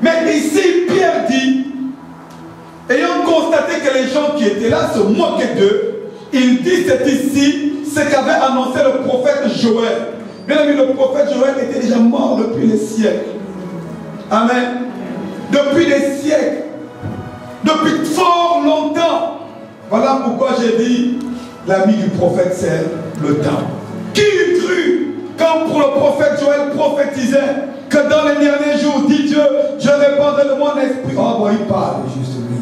Mais ici, Pierre dit, ayant constaté que les gens qui étaient là se moquaient d'eux, il dit c'est ici ce qu'avait annoncé le prophète Joël. Bien aimé, le prophète Joël était déjà mort depuis des siècles. Amen. Depuis des siècles. Depuis fort longtemps. Voilà pourquoi j'ai dit, l'ami du prophète c'est le temps. Qui eût cru quand pour le prophète Joël prophétisait que dans les derniers jours, dit Dieu, je répandrai de mon esprit. Oh bon, il parle juste lui.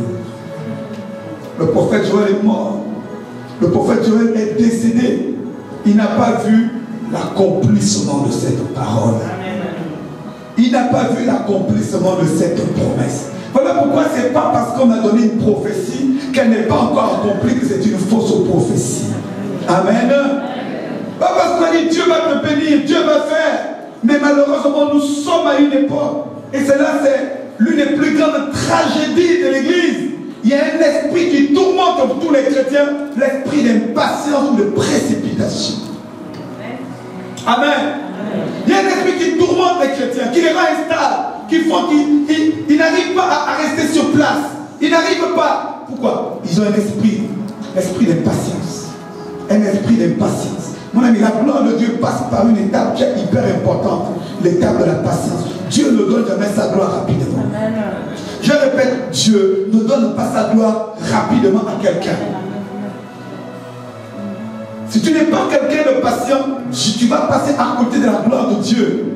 Le prophète Joël est mort. Le prophète Joël est décédé. Il n'a pas vu l'accomplissement de cette parole. Il n'a pas vu l'accomplissement de cette promesse. Voilà pourquoi ce n'est pas parce qu'on a donné une prophétie qu'elle n'est pas encore accomplie que c'est une fausse prophétie. Amen. Pas parce qu'on a dit Dieu va te bénir, Dieu va faire. Mais malheureusement, nous sommes à une époque. Et cela, c'est l'une des plus grandes tragédies de l'Église. Il y a un esprit qui tourmente tous les chrétiens, l'esprit d'impatience ou de précipitation. Amen. Il y a un esprit qui tourmente les chrétiens, qui les rend instables, qui font qu'ils n'arrivent pas à rester sur place. Ils n'arrivent pas. Pourquoi? Ils ont un esprit d'impatience. Un esprit d'impatience. Mon ami, la gloire de Dieu passe par une étape qui est hyper importante, l'étape de la patience. Dieu ne donne jamais sa gloire rapidement. Amen. Je répète, Dieu ne donne pas sa gloire rapidement à quelqu'un. Si tu n'es pas quelqu'un de patient, tu vas passer à côté de la gloire de Dieu.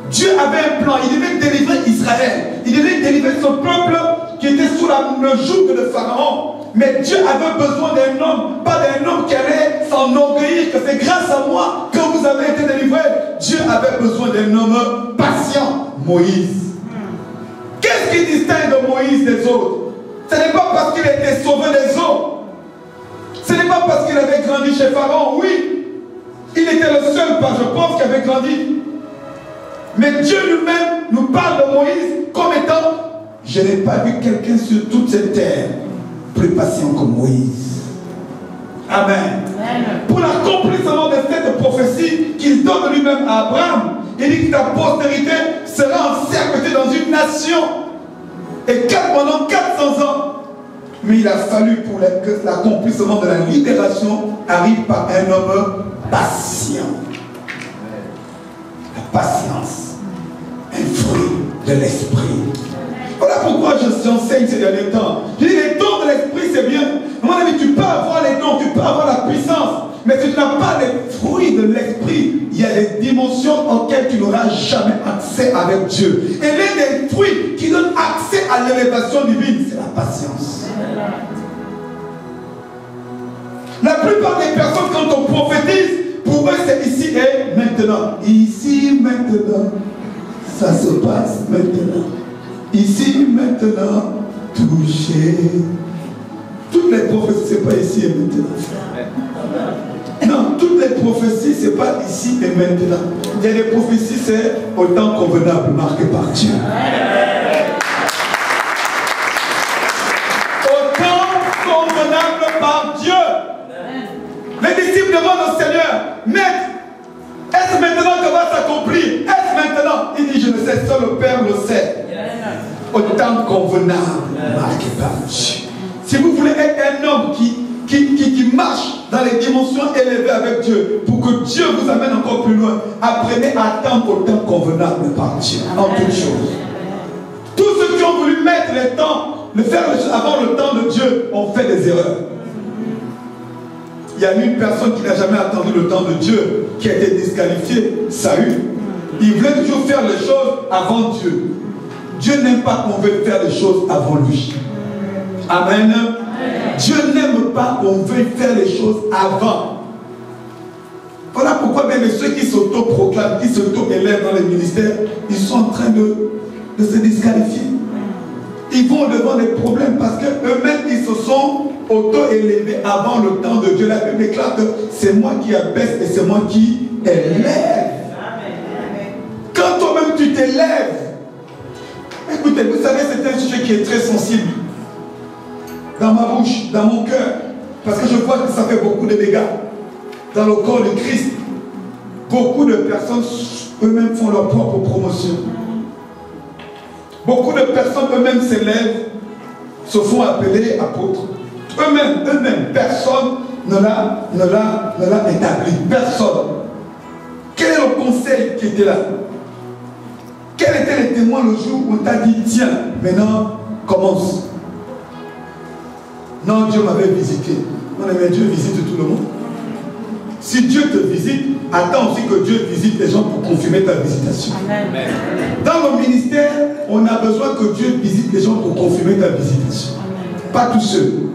Dieu avait un plan, il devait délivrer Israël. Il devait délivrer son peuple qui était sous le joug de Pharaon. Mais Dieu avait besoin d'un homme, pas d'un homme qui allait s'enorgueillir que c'est grâce à moi que vous avez été délivrés. Dieu avait besoin d'un homme patient, Moïse. Qu'est-ce qui distingue Moïse des autres? Ce n'est pas parce qu'il était sauvé des eaux. Ce n'est pas parce qu'il avait grandi chez Pharaon. Oui, il était le seul, je pense, qui avait grandi. Mais Dieu lui-même nous parle de Moïse comme étant, je n'ai pas vu quelqu'un sur toute cette terre plus patient que Moïse. Amen. Amen. Pour l'accomplissement de cette prophétie qu'il donne lui-même à Abraham, il dit que ta postérité sera encerclée dans une nation. Et pendant 400 ans. Mais il a fallu pour que l'accomplissement de la libération arrive par un homme patient. La patience, un fruit de l'esprit. Voilà pourquoi j'enseigne ces derniers temps. Je dis les dons de l'esprit c'est bien. À mon avis, tu peux avoir les dons, tu peux avoir la puissance. Mais si tu n'as pas les fruits de l'esprit, il y a des dimensions auxquelles tu n'auras jamais accès avec Dieu. Et l'un des fruits qui donne accès à l'élévation divine, c'est la patience. La plupart des personnes, quand on prophétise, pour eux c'est ici et maintenant. Ici, maintenant, ça se passe maintenant. Ici, maintenant, touché. Toutes les prophéties, c'est pas ici et maintenant. Non, toutes les prophéties, c'est pas ici et maintenant. Il y a des prophéties, c'est au temps convenable, marqué par Dieu. Au temps convenable par Dieu. Les disciples demandent au Seigneur, Maître, est-ce maintenant que va s'accomplir? Est-ce maintenant? Il dit, je ne sais, seul le Père le sait. Au temps convenable, marqué par Dieu. Si vous voulez être un homme qui marche dans les dimensions élevées avec Dieu, pour que Dieu vous amène encore plus loin, apprenez à attendre au temps convenable par Dieu, en toutes choses. Tous ceux qui ont voulu mettre les temps, faire les choses avant le temps de Dieu, ont fait des erreurs. Il y a une personne qui n'a jamais attendu le temps de Dieu, qui a été disqualifiée, Saül. Il voulait toujours faire les choses avant Dieu. Dieu n'aime pas qu'on veuille faire les choses avant lui. Amen. Dieu n'aime pas qu'on veuille faire les choses avant. Voilà pourquoi même ceux qui s'auto-proclament, qui s'auto-élèvent dans les ministères, ils sont en train de se disqualifier. Ils vont devant des problèmes parce qu'eux-mêmes, ils se sont auto-élevés avant le temps de Dieu. La Bible déclare que c'est moi qui abaisse et c'est moi qui élève. Quand toi-même tu t'élèves, écoutez, vous savez, c'est un sujet qui est très sensible. Dans ma bouche, dans mon cœur, parce que je vois que ça fait beaucoup de dégâts dans le corps de Christ. Beaucoup de personnes eux-mêmes font leur propre promotion. Beaucoup de personnes eux-mêmes s'élèvent, se font appeler apôtres. Eux-mêmes, personne ne l'a établi. Personne. Quel est le conseil qui était là? Quels étaient les témoins le jour où on t'a dit, tiens, maintenant, commence? Non, Dieu m'avait visité. Non, mais Dieu visite tout le monde. Si Dieu te visite, attends aussi que Dieu visite les gens pour confirmer ta visitation. Amen. Dans le ministère, on a besoin que Dieu visite les gens pour confirmer ta visitation. Amen. Pas tout seul.